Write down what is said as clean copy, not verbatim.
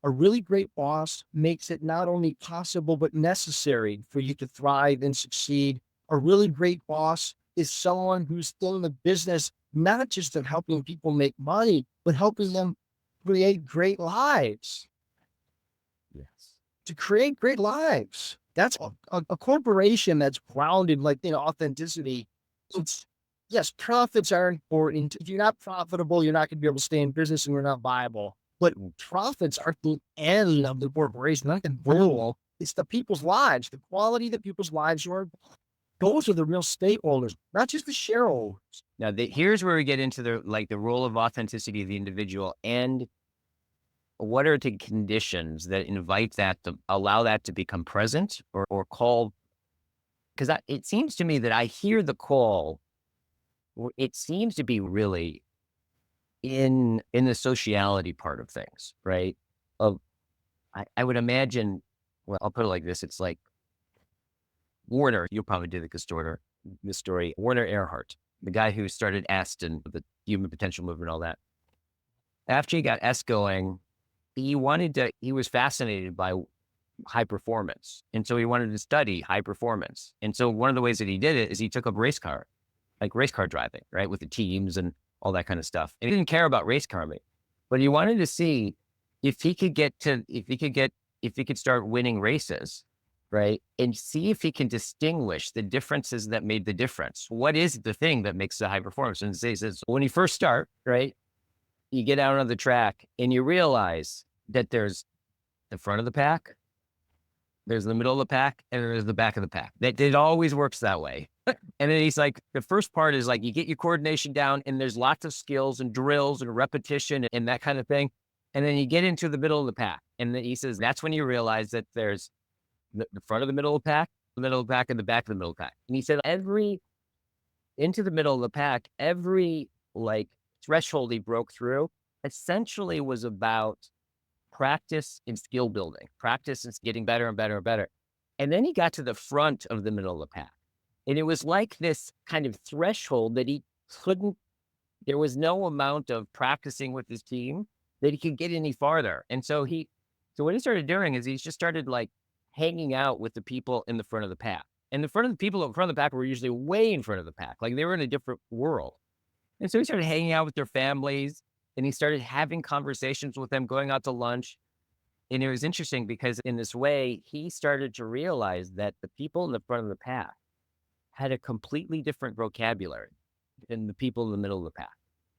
A really great boss makes it not only possible, but necessary for you to thrive and succeed. A really great boss is someone who's still in the business, not just of helping people make money, but helping them create great lives. Yes. To create great lives. That's a corporation that's grounded like in authenticity. It's yes, profits are important. If you're not profitable, you're not going to be able to stay in business and you're not viable. But profits are the end of the corporation, not the goal. It's the people's lives, the quality that people's lives are. Those are the real stakeholders, not just the shareholders. Now, here's where we get into the role of authenticity of the individual, and what are the conditions that invite that to allow that to become present or call? Because it seems to me that I hear the call. It seems to be really in the sociality part of things, right? Of I would imagine. Well, I'll put it like this: it's like Warner. You'll probably do the story. Warner Earhart, the guy who started Aston, the Human Potential Movement, all that. After he got S going, he was fascinated by high performance. And so he wanted to study high performance. And so one of the ways that he did it is he took up race car driving, right? With the teams and all that kind of stuff. And he didn't care about race carving, but he wanted to see if he could if he could start winning races, right? And see if he can distinguish the differences that made the difference. What is the thing that makes the high performance? And he says, when you first start, right? You get out on the track and you realize that there's the front of the pack, there's the middle of the pack, and there's the back of the pack. That it always works that way. And then he's like, the first part is like you get your coordination down, and there's lots of skills and drills and repetition and that kind of thing. And then you get into the middle of the pack, and then he says that's when you realize that there's the front of the middle of the pack, the middle of the pack, and the back of the middle of the pack. And he said every into the middle of the pack, every like threshold he broke through essentially was about practice and skill building, practice and getting better and better and better. And then he got to the front of the middle of the pack. And it was like this kind of threshold that he couldn't, there was no amount of practicing with his team that he could get any farther. And so what he started doing is he just started like hanging out with the people in the front of the pack. And the front of the people in front of the pack were usually way in front of the pack. Like they were in a different world. And so he started hanging out with their families and he started having conversations with them, going out to lunch. And it was interesting because in this way, he started to realize that the people in the front of the pack had a completely different vocabulary than the people in the middle of the pack.